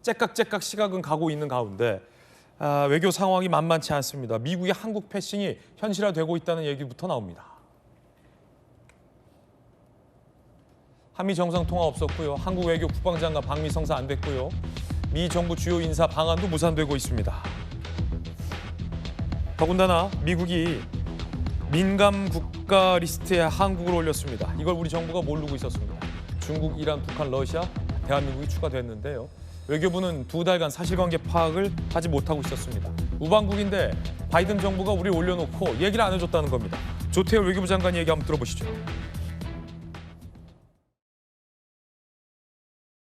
째깍째깍 시각은 가고 있는 가운데 외교 상황이 만만치 않습니다. 미국의 한국 패싱이 현실화되고 있다는 얘기부터 나옵니다. 한미 정상통화 없었고요. 한국 외교 국방장관 방미성사 안 됐고요. 미 정부 주요 인사 방한도 무산되고 있습니다. 더군다나 미국이 민감 국가 리스트에 한국을 올렸습니다. 이걸 우리 정부가 모르고 있었습니다. 중국, 이란, 북한, 러시아, 대한민국이 추가됐는데요. 외교부는 2달간 사실관계 파악을 하지 못하고 있었습니다. 우방국인데 바이든 정부가 우리 올려놓고 얘기를 안 해줬다는 겁니다. 조태열 외교부 장관 얘기 한번 들어보시죠.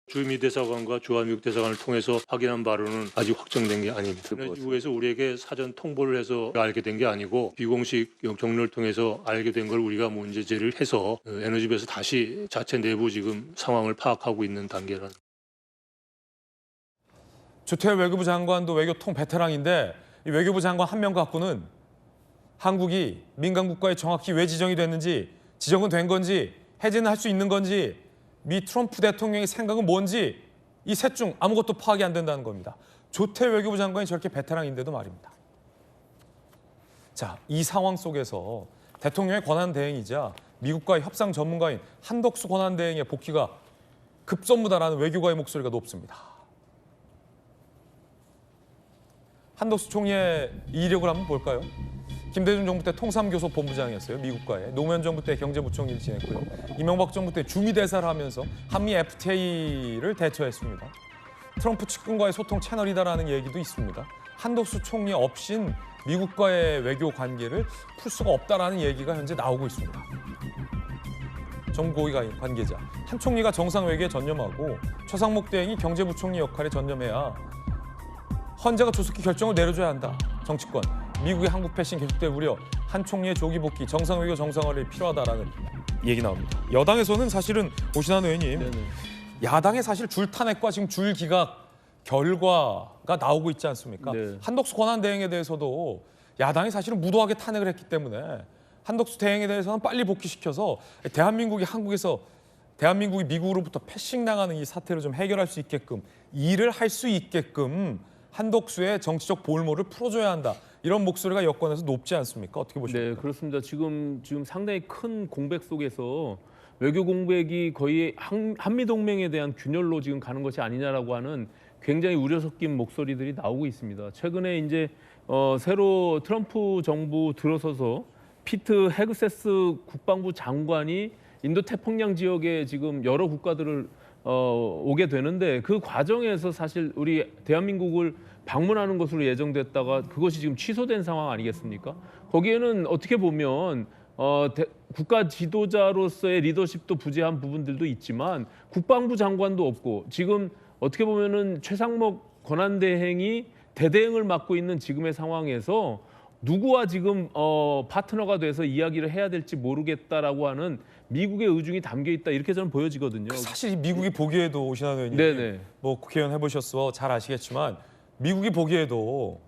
주미 대사관과 주한미국 대사관을 통해서 확인한 바로는 아직 확정된 게 아닙니다. 미국에서 우리에게 사전 통보를 해서 알게 된 게 아니고 비공식 경로를 통해서 알게 된 걸 우리가 문제 제기를 해서 에너지부에서 다시 자체 내부 지금 상황을 파악하고 있는 단계라는. 조태열 외교부 장관도 외교통 베테랑인데 이 외교부 장관 한 명 갖고는 한국이 민간 국가에 정확히 왜 지정이 됐는지, 지정은 된 건지, 해제는 할 수 있는 건지, 미 트럼프 대통령의 생각은 뭔지 이 셋 중 아무것도 파악이 안 된다는 겁니다. 조태열 외교부 장관이 저렇게 베테랑인데도 말입니다. 자, 이 상황 속에서 대통령의 권한대행이자 미국과의 협상 전문가인 한덕수 권한대행의 복귀가 급선무다라는 외교가의 목소리가 높습니다. 한덕수 총리의 이력을 한번 볼까요? 김대중 정부 때 통삼교섭 본부장이었어요. 미국과의. 노무현 정부 때 경제부총리를 지냈고요. 이명박 정부 때 주미대사를 하면서 한미 FTA를 대처했습니다. 트럼프 측근과의 소통 채널이다라는 얘기도 있습니다. 한덕수 총리 없인 미국과의 외교 관계를 풀 수가 없다라는 얘기가 현재 나오고 있습니다. 정부 고위 관계자. 한 총리가 정상 외교에 전념하고 최상목 대행이 경제부총리 역할에 전념해야 헌재가 조속히 결정을 내려줘야 한다. 정치권. 미국의 한국 패싱 계속될 우려, 한 총리의 조기 복귀, 정상 외교 정상화를 필요하다라는 얘기 나옵니다. 여당에서는 사실은 오신환 의원님, 네네. 야당의 사실 줄탄핵과 지금 줄기각 결과가 나오고 있지 않습니까? 네. 한덕수 권한대행에 대해서도 야당이 사실은 무도하게 탄핵을 했기 때문에 한덕수 대행에 대해서는 빨리 복귀시켜서 대한민국이 미국으로부터 패싱당하는 이 사태를 좀 해결할 수 있게끔, 일을 할 수 있게끔 한덕수의 정치적 볼모를 풀어줘야 한다. 이런 목소리가 여권에서 높지 않습니까? 어떻게 보십니까? 네, 그렇습니다. 지금 상당히 큰 공백 속에서 외교 공백이 거의 한미 동맹에 대한 균열로 지금 가는 것이 아니냐라고 하는 굉장히 우려 섞인 목소리들이 나오고 있습니다. 최근에 이제 새로 트럼프 정부 들어서서 피트 헤그세스 국방부 장관이 인도 태평양 지역에 지금 여러 국가들을 오게 되는데 그 과정에서 사실 우리 대한민국을 방문하는 것으로 예정됐다가 그것이 지금 취소된 상황 아니겠습니까? 거기에는 어떻게 보면 국가 지도자로서의 리더십도 부재한 부분들도 있지만 국방부 장관도 없고 지금 어떻게 보면은 최상목 권한대행이 대대행을 맡고 있는 지금의 상황에서 누구와 지금 파트너가 돼서 이야기를 해야 될지 모르겠다라고 하는 미국의 의중이 담겨 있다 이렇게 저는 보여지거든요. 사실 미국이 보기에도 오신환 의원님, 네네. 뭐 국회의원 해보셔서 잘 아시겠지만 미국이 보기에도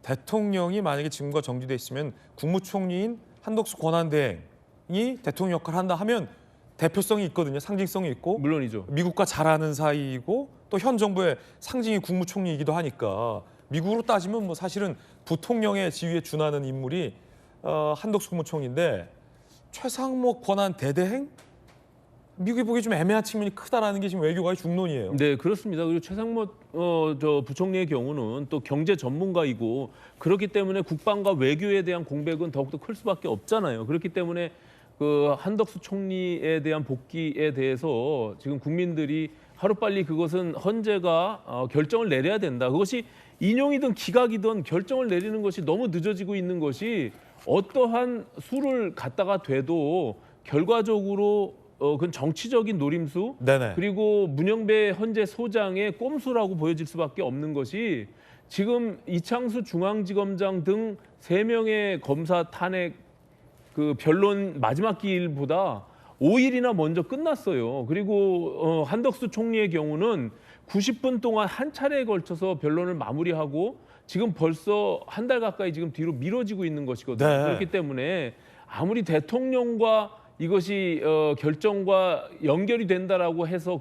대통령이 만약에 지금과 정지돼 있으면 국무총리인 한덕수 권한대행이 대통령 역할을 한다 하면 대표성이 있거든요. 상징성이 있고 물론이죠. 미국과 잘 아는 사이이고 또 현 정부의 상징이 국무총리이기도 하니까 미국으로 따지면 뭐 사실은 부통령의 지위에 준하는 인물이 한덕수 국무총리인데 최상목 권한 대대행? 미국이 보기 좀 애매한 측면이 크다라는 게 지금 외교가의 중론이에요. 네, 그렇습니다. 그리고 최상목 부총리의 경우는 또 경제 전문가이고 그렇기 때문에 국방과 외교에 대한 공백은 더욱더 클 수밖에 없잖아요. 그렇기 때문에 그 한덕수 총리에 대한 복귀에 대해서 지금 국민들이 하루빨리 그것은 헌재가 결정을 내려야 된다. 그것이 인용이든 기각이든 결정을 내리는 것이 너무 늦어지고 있는 것이 어떠한 수를 갖다가 돼도 결과적으로 그건 정치적인 노림수 네네. 그리고 문영배 헌재 소장의 꼼수라고 보여질 수밖에 없는 것이 지금 이창수 중앙지검장 등 3명의 검사 탄핵 그 변론 마지막 기일보다 5일이나 먼저 끝났어요. 그리고 한덕수 총리의 경우는 90분 동안 한 차례에 걸쳐서 변론을 마무리하고 지금 벌써 한 달 가까이 지금 뒤로 미뤄지고 있는 것이거든요. 네. 그렇기 때문에 아무리 대통령과 이것이 결정과 연결이 된다라고 해서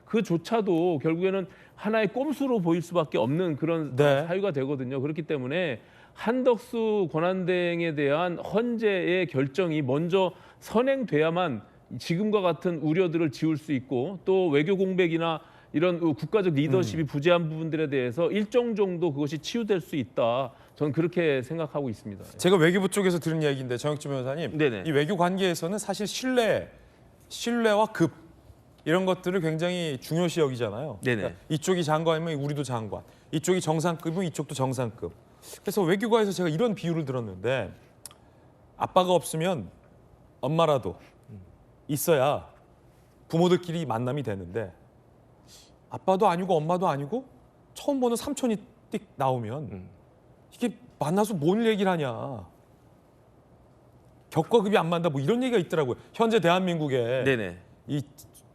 그조차도 결국에는 하나의 꼼수로 보일 수밖에 없는 그런 네. 사유가 되거든요. 그렇기 때문에 한덕수 권한대행에 대한 헌재의 결정이 먼저 선행돼야만 지금과 같은 우려들을 지울 수 있고 또 외교 공백이나 이런 국가적 리더십이 부재한 부분들에 대해서 일정 정도 그것이 치유될 수 있다. 저는 그렇게 생각하고 있습니다. 제가 외교부 쪽에서 들은 얘기인데 정혁준 변호사님, 네네. 이 외교 관계에서는 사실 신뢰와 급 이런 것들을 굉장히 중요시 여기잖아요. 네네. 그러니까 이쪽이 장관이면 우리도 장관, 이쪽이 정상급이면 이쪽도 정상급. 그래서 외교가에서 제가 이런 비유를 들었는데 아빠가 없으면 엄마라도 있어야 부모들끼리 만남이 되는데 아빠도 아니고 엄마도 아니고 처음 보는 삼촌이 띡 나오면 이게 만나서 뭔 얘기를 하냐. 격과 급이 안 맞는다 뭐 이런 얘기가 있더라고요. 현재 대한민국의 네네. 이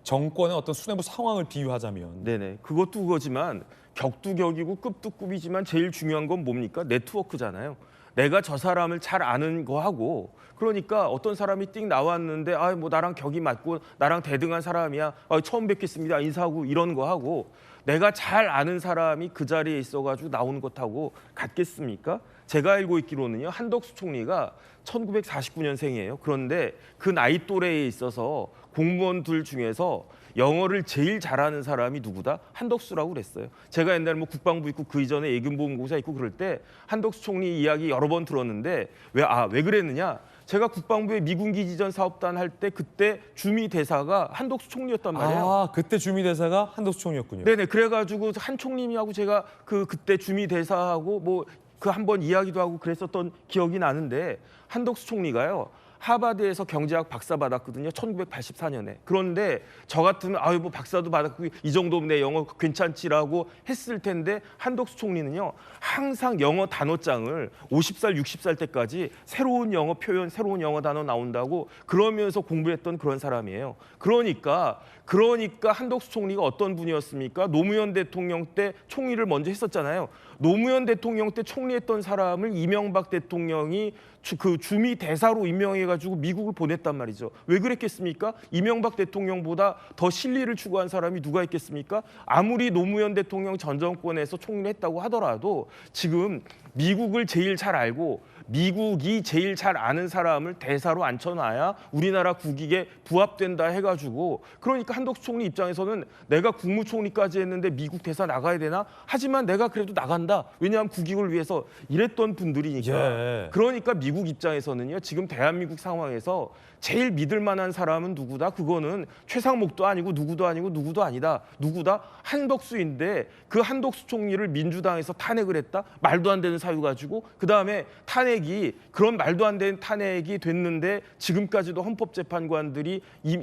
정권의 어떤 수뇌부 상황을 비유하자면 네네. 그것도 그거지만 격도 격이고 급도 급이지만 제일 중요한 건 뭡니까? 네트워크잖아요. 내가 저 사람을 잘 아는 거 하고 그러니까 어떤 사람이 띵 나왔는데 아 뭐 나랑 격이 맞고 나랑 대등한 사람이야. 처음 뵙겠습니다. 인사하고 이런 거 하고 내가 잘 아는 사람이 그 자리에 있어가지고 나오는 것하고 같겠습니까? 제가 알고 있기로는요. 한덕수 총리가 1949년생이에요. 그런데 그 나이 또래에 있어서 공무원들 중에서 영어를 제일 잘하는 사람이 누구다? 한덕수라고 그랬어요. 제가 옛날에 뭐 국방부 있고 그 이전에 예금보험공사 있고 그럴 때 한덕수 총리 이야기 여러 번 들었는데 왜 그랬느냐? 제가 국방부의 미군기지전 사업단 할 때 그때 주미 대사가 한덕수 총리였단 말이에요. 아 그때 주미 대사가 한덕수 총리였군요. 네네. 그래가지고 한 총리님하고 제가 그때 주미 대사하고 뭐 그 한번 이야기도 하고 그랬었던 기억이 나는데 한덕수 총리가요. 하버드에서 경제학 박사 받았거든요. 1984년에. 그런데 저 같으면 아유 뭐 박사도 받았고 이 정도면 내 영어 괜찮지라고 했을 텐데 한덕수 총리는요. 항상 영어 단어장을 50살, 60살 때까지 새로운 영어 표현, 새로운 영어 단어 나온다고 그러면서 공부했던 그런 사람이에요. 그러니까 한덕수 총리가 어떤 분이었습니까? 노무현 대통령 때 총리를 먼저 했었잖아요. 노무현 대통령 때 총리했던 사람을 이명박 대통령이 그 주미 대사로 임명해가지고 미국을 보냈단 말이죠. 왜 그랬겠습니까? 이명박 대통령보다 더 실리를 추구한 사람이 누가 있겠습니까? 아무리 노무현 대통령 전 정권에서 총리를 했다고 하더라도 지금 미국을 제일 잘 알고 미국이 제일 잘 아는 사람을 대사로 앉혀놔야 우리나라 국익에 부합된다 해가지고 그러니까 한덕수 총리 입장에서는 내가 국무총리까지 했는데 미국 대사 나가야 되나? 하지만 내가 그래도 나간다. 왜냐하면 국익을 위해서 이랬던 분들이니까. 예. 그러니까 미국 입장에서는요. 지금 대한민국 상황에서 제일 믿을 만한 사람은 누구다? 그거는 최상목도 아니고 누구도 아니고 누구도 아니다. 누구다? 한덕수인데 그 한덕수 총리를 민주당에서 탄핵을 했다? 말도 안 되는 사유 가지고 그다음에 탄핵이 그런 말도 안 되는 탄핵이 됐는데 지금까지도 헌법재판관들이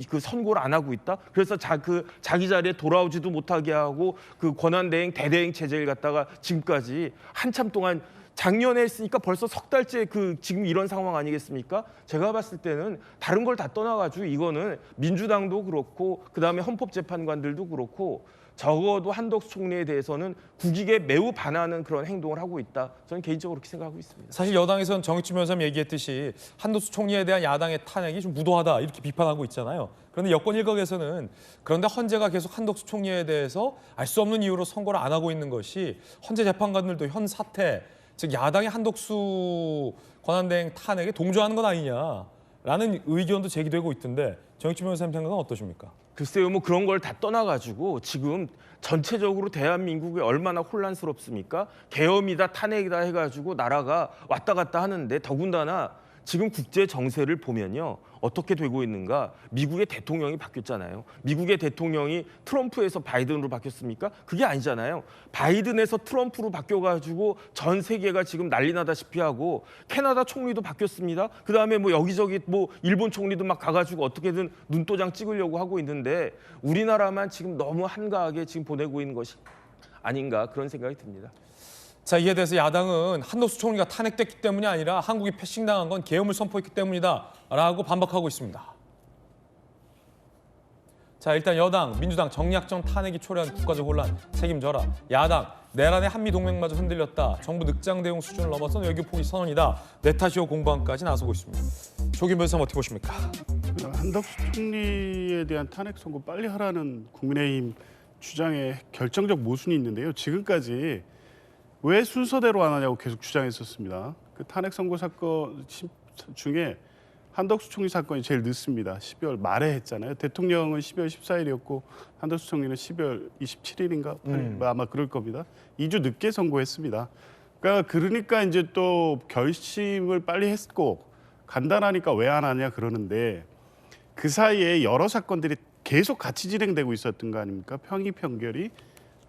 그 선고를 안 하고 있다? 그래서 자기 자리에 돌아오지도 못하게 하고 그 권한대행 대대행 체제를 갖다가 지금까지 한참 동안 작년에 했으니까 벌써 석 달째 지금 이런 상황 아니겠습니까? 제가 봤을 때는 다른 걸 다 떠나가지고 이거는 민주당도 그렇고 그다음에 헌법재판관들도 그렇고 적어도 한덕수 총리에 대해서는 국익에 매우 반하는 그런 행동을 하고 있다. 저는 개인적으로 그렇게 생각하고 있습니다. 사실 여당에서는 정의춘 변호사님 얘기했듯이 한덕수 총리에 대한 야당의 탄핵이 좀 무도하다 이렇게 비판하고 있잖아요. 그런데 여권 일각에서는 그런데 헌재가 계속 한덕수 총리에 대해서 알 수 없는 이유로 선고를 안 하고 있는 것이 헌재 재판관들도 현 사태 즉 야당의 한덕수 권한대행 탄핵에 동조하는 건 아니냐라는 의견도 제기되고 있던데 정익진 변호사님 생각은 어떠십니까? 글쎄요, 뭐 그런 걸 다 떠나가지고 지금 전체적으로 대한민국이 얼마나 혼란스럽습니까? 계엄이다 탄핵이다 해가지고 나라가 왔다 갔다 하는데 더군다나 지금 국제 정세를 보면요. 어떻게 되고 있는가? 미국의 대통령이 바뀌었잖아요. 미국의 대통령이 트럼프에서 바이든으로 바뀌었습니까? 그게 아니잖아요. 바이든에서 트럼프로 바뀌어가지고 전 세계가 지금 난리 나다시피 하고 캐나다 총리도 바뀌었습니다. 그다음에 뭐 여기저기 뭐 일본 총리도 막 가가지고 어떻게든 눈도장 찍으려고 하고 있는데 우리나라만 지금 너무 한가하게 지금 보내고 있는 것이 아닌가 그런 생각이 듭니다. 자, 이에 대해서 야당은 한덕수 총리가 탄핵됐기 때문이 아니라 한국이 패싱당한 건 계엄을 선포했기 때문이다라고 반박하고 있습니다. 자, 일단 여당, 민주당 정략전 탄핵이 초래한 국가적 혼란 책임져라. 야당, 내란의 한미동맹마저 흔들렸다. 정부 늑장 대응 수준을 넘어선 외교 포기 선언이다. 내 탓이오 공방까지 나서고 있습니다. 조규 변호사님 어떻게 보십니까? 한덕수 총리에 대한 탄핵 선고 빨리 하라는 국민의힘 주장에 결정적 모순이 있는데요. 지금까지 왜 순서대로 안 하냐고 계속 주장했었습니다. 그 탄핵 선고 사건 중에 한덕수 총리 사건이 제일 늦습니다. 12월 말에 했잖아요. 대통령은 12월 14일이었고 한덕수 총리는 12월 27일인가 아마 그럴 겁니다. 2주 늦게 선고했습니다. 그러니까 이제 또 결심을 빨리 했고 간단하니까 왜 안 하냐 그러는데 그 사이에 여러 사건들이 계속 같이 진행되고 있었던 거 아닙니까? 평의 평결이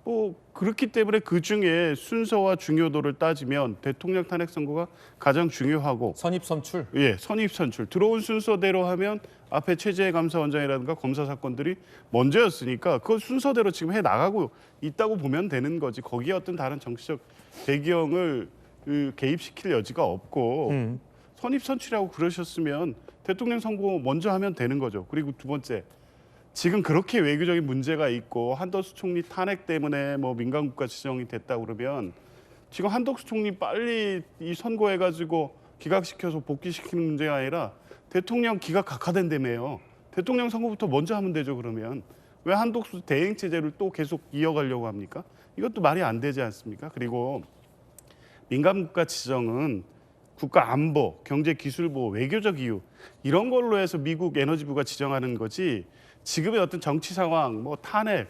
뭐 그렇기 때문에 그 중에 순서와 중요도를 따지면 대통령 탄핵 선고가 가장 중요하고 선입 선출. 예, 선입 선출 들어온 순서대로 하면 앞에 최재해 감사원장이라든가 검사 사건들이 먼저였으니까 그 순서대로 지금 해 나가고 있다고 보면 되는 거지. 거기에 어떤 다른 정치적 배경을 개입시킬 여지가 없고 선입 선출이라고 그러셨으면 대통령 선고 먼저 하면 되는 거죠. 그리고 두 번째. 지금 그렇게 외교적인 문제가 있고 한덕수 총리 탄핵 때문에 뭐 민간국가 지정이 됐다고 그러면 지금 한덕수 총리 빨리 이 선고해가지고 기각시켜서 복귀시키는 문제가 아니라 대통령 기각 각하된다며요. 대통령 선고부터 먼저 하면 되죠. 그러면 왜 한덕수 대행 체제를 또 계속 이어가려고 합니까? 이것도 말이 안 되지 않습니까? 그리고 민간국가 지정은 국가 안보, 경제 기술보호, 외교적 이유 이런 걸로 해서 미국 에너지부가 지정하는 거지. 지금의 어떤 정치 상황, 뭐 탄핵,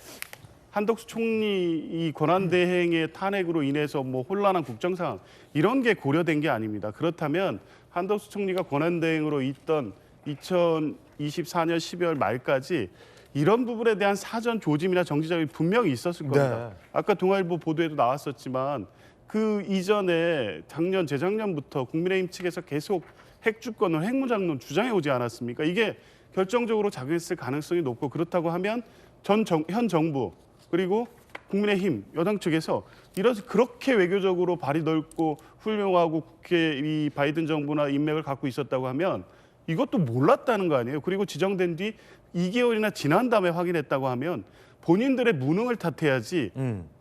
한덕수 총리 이 권한대행의 탄핵으로 인해서 뭐 혼란한 국정 상황 이런 게 고려된 게 아닙니다. 그렇다면 한덕수 총리가 권한대행으로 있던 2024년 12월 말까지 이런 부분에 대한 사전 조짐이나 정치적이 분명히 있었을 겁니다. 네. 아까 동아일보 보도에도 나왔었지만 그 이전에 작년, 재작년부터 국민의힘 측에서 계속 핵주권론, 핵무장론 주장해 오지 않았습니까? 이게 결정적으로 작용했을 가능성이 높고 그렇다고 하면 현 정부 그리고 국민의힘 여당 측에서 그렇게 외교적으로 발이 넓고 훌륭하고 국회 이 바이든 정부나 인맥을 갖고 있었다고 하면 이것도 몰랐다는 거 아니에요. 그리고 지정된 뒤 2개월이나 지난 다음에 확인했다고 하면 본인들의 무능을 탓해야지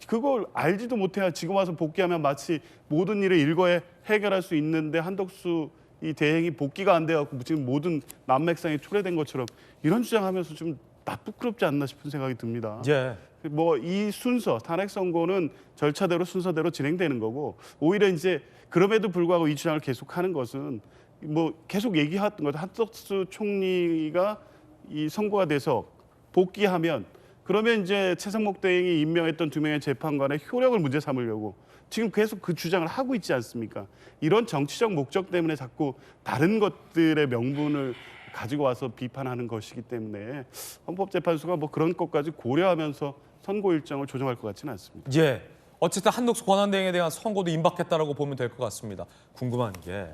그걸 알지도 못해야 지금 와서 복귀하면 마치 모든 일을 일거에 해결할 수 있는데 한덕수 이 대행이 복귀가 안 돼갖고 지금 모든 난맥상이 초래된 것처럼 이런 주장하면서 좀 부끄럽지 않나 싶은 생각이 듭니다. 예. 뭐 이 순서 탄핵 선고는 절차대로 순서대로 진행되는 거고 오히려 이제 그럼에도 불구하고 이 주장을 계속하는 것은 뭐 계속 얘기했던 것 한덕수 총리가 이 선고가 돼서 복귀하면 그러면 이제 최상목 대행이 임명했던 2명의 재판관의 효력을 문제 삼으려고 지금 계속 그 주장을 하고 있지 않습니까? 이런 정치적 목적 때문에 자꾸 다른 것들의 명분을 가지고 와서 비판하는 것이기 때문에 헌법재판소가 뭐 그런 것까지 고려하면서 선고 일정을 조정할 것 같지는 않습니다. 예. 어쨌든 한덕수 권한대행에 대한 선고도 임박했다라고 보면 될 것 같습니다. 궁금한 게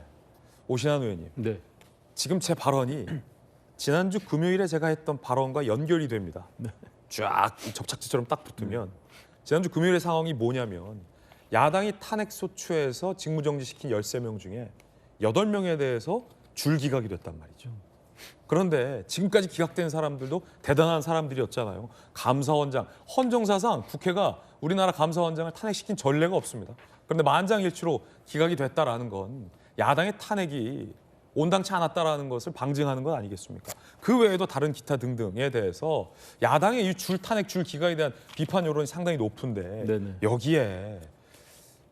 오신환 의원님. 네. 지금 제 발언이 지난주 금요일에 제가 했던 발언과 연결이 됩니다. 쫙 접착제처럼 딱 붙으면 지난주 금요일의 상황이 뭐냐면 야당이 탄핵 소추에서 직무정지시킨 13명 중에 8명에 대해서 줄기각이 됐단 말이죠. 그런데 지금까지 기각된 사람들도 대단한 사람들이었잖아요. 감사원장, 헌정사상 국회가 우리나라 감사원장을 탄핵시킨 전례가 없습니다. 그런데 만장일치로 기각이 됐다라는 건 야당의 탄핵이 온당치 않았다라는 것을 방증하는 것 아니겠습니까? 그 외에도 다른 기타 등등에 대해서 야당의 이 탄핵 줄 기각에 대한 비판 여론이 상당히 높은데 네네. 여기에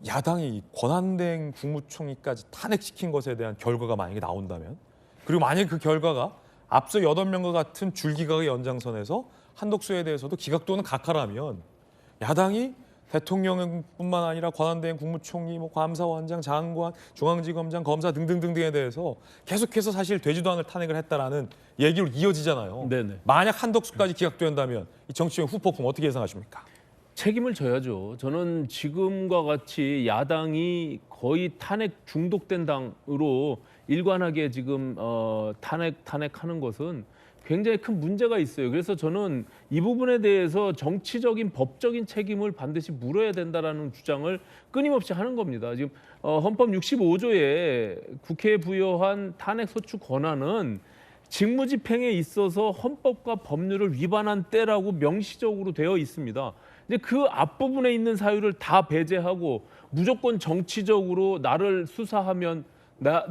야당이 권한대행 국무총리까지 탄핵시킨 것에 대한 결과가 만약에 나온다면 그리고 만약에 그 결과가 앞서 8명과 같은 줄기각의 연장선에서 한덕수에 대해서도 기각 또는 각하라면 야당이 대통령뿐만 아니라 권한대행 국무총리, 뭐 감사원장, 장관, 중앙지검장, 검사 등등등등에 대해서 계속해서 사실 되지도 않을 탄핵을 했다라는 얘기로 이어지잖아요. 네네. 만약 한덕수까지 기각된다면 이 정치적 후폭풍 어떻게 예상하십니까? 책임을 져야죠. 저는 지금과 같이 야당이 거의 탄핵 중독된 당으로 일관하게 지금 탄핵하는 것은 굉장히 큰 문제가 있어요. 그래서 저는 이 부분에 대해서 정치적인 법적인 책임을 반드시 물어야 된다라는 주장을 끊임없이 하는 겁니다. 지금 헌법 65조에 국회에 부여한 탄핵 소추 권한은 직무집행에 있어서 헌법과 법률을 위반한 때라고 명시적으로 되어 있습니다. 이제 그 앞부분에 있는 사유를 다 배제하고 무조건 정치적으로 나를 수사하면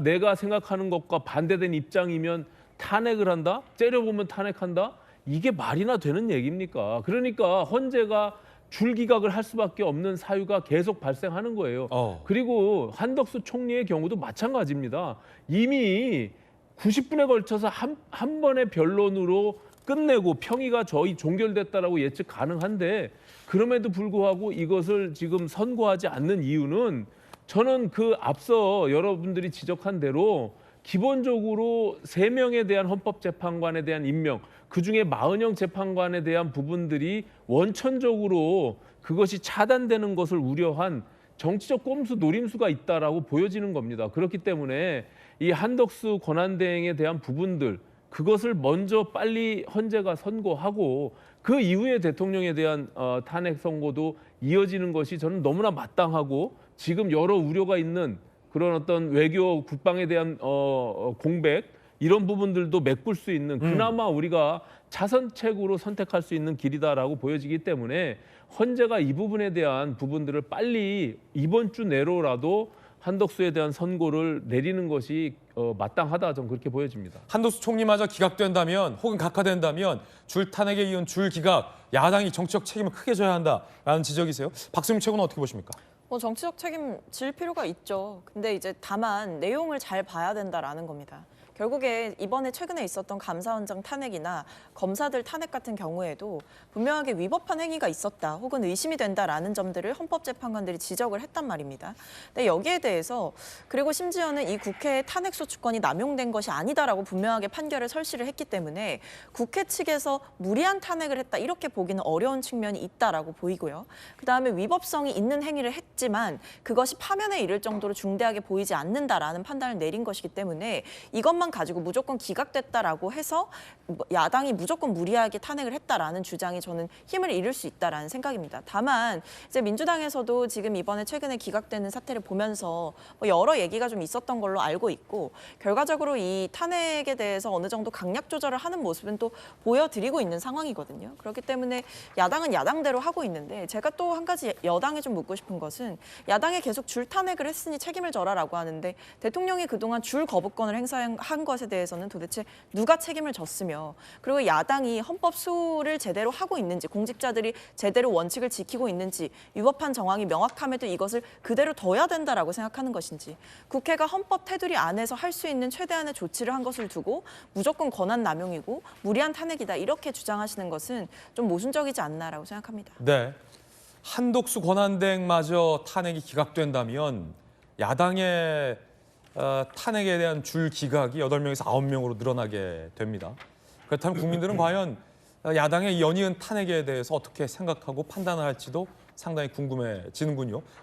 내가 생각하는 것과 반대된 입장이면 탄핵을 한다? 째려보면 탄핵한다? 이게 말이나 되는 얘기입니까? 그러니까 헌재가 줄기각을 할 수밖에 없는 사유가 계속 발생하는 거예요. 그리고 한덕수 총리의 경우도 마찬가지입니다. 이미 90분에 걸쳐서 한 번의 변론으로 끝내고 평의가 저희 종결됐다라고 예측 가능한데 그럼에도 불구하고 이것을 지금 선고하지 않는 이유는 저는 그 앞서 여러분들이 지적한 대로 기본적으로 3명에 대한 헌법재판관에 대한 임명, 그중에 마은영 재판관에 대한 부분들이 원천적으로 그것이 차단되는 것을 우려한 정치적 꼼수 노림수가 있다라고 보여지는 겁니다. 그렇기 때문에 이 한덕수 권한대행에 대한 부분들 그것을 먼저 빨리 헌재가 선고하고 그 이후에 대통령에 대한 탄핵 선고도 이어지는 것이 저는 너무나 마땅하고 지금 여러 우려가 있는 그런 어떤 외교 국방에 대한 공백 이런 부분들도 메꿀 수 있는 그나마 우리가 차선책으로 선택할 수 있는 길이다라고 보여지기 때문에 헌재가 이 부분에 대한 부분들을 빨리 이번 주 내로라도 한덕수에 대한 선고를 내리는 것이 마땅하다 저는 그렇게 보여집니다. 한덕수 총리마저 기각된다면 혹은 각하된다면 줄 탄핵에 이은 줄 기각, 야당이 정치적 책임을 크게 져야 한다라는 지적이세요. 박수민 최고는 어떻게 보십니까? 정치적 책임 질 필요가 있죠. 근데 이제 다만 내용을 잘 봐야 된다라는 겁니다. 결국에 이번에 최근에 있었던 감사원장 탄핵이나 검사들 탄핵 같은 경우에도 분명하게 위법한 행위가 있었다 혹은 의심이 된다라는 점들을 헌법재판관들이 지적을 했단 말입니다. 근데 여기에 대해서 그리고 심지어는 이 국회의 탄핵소추권이 남용된 것이 아니다라고 분명하게 판결을 설시를 했기 때문에 국회 측에서 무리한 탄핵을 했다 이렇게 보기는 어려운 측면이 있다라고 보이고요. 그다음에 위법성이 있는 행위를 했지만 그것이 파면에 이를 정도로 중대하게 보이지 않는다라는 판단을 내린 것이기 때문에 이것만 가지고 무조건 기각됐다라고 해서 야당이 무조건 무리하게 탄핵을 했다라는 주장이 저는 힘을 잃을 수 있다라는 생각입니다. 다만 이제 민주당에서도 지금 이번에 최근에 기각되는 사태를 보면서 여러 얘기가 좀 있었던 걸로 알고 있고 결과적으로 이 탄핵에 대해서 어느 정도 강약 조절을 하는 모습은 또 보여드리고 있는 상황이거든요. 그렇기 때문에 야당은 야당대로 하고 있는데 제가 또 한 가지 여당에 좀 묻고 싶은 것은 야당에 계속 줄 탄핵을 했으니 책임을 져라라고 하는데 대통령이 그동안 줄 거부권을 행사한 것에 대해서는 도대체 누가 책임을 졌으며 그리고 야당이 헌법 수호를 제대로 하고 있는지 공직자들이 제대로 원칙을 지키고 있는지 위법한 정황이 명확함에도 이것을 그대로 둬야 된다라고 생각하는 것인지 국회가 헌법 테두리 안에서 할 수 있는 최대한의 조치를 한 것을 두고 무조건 권한 남용이고 무리한 탄핵이다 이렇게 주장하시는 것은 좀 모순적이지 않나라고 생각합니다. 네, 한덕수 권한대행마저 탄핵이 기각된다면 야당의 탄핵에 대한 줄 기각이 8명에서 9명으로 늘어나게 됩니다. 그렇다면 국민들은 과연 야당의 연이은 탄핵에 대해서 어떻게 생각하고 판단을 할지도 상당히 궁금해지는군요.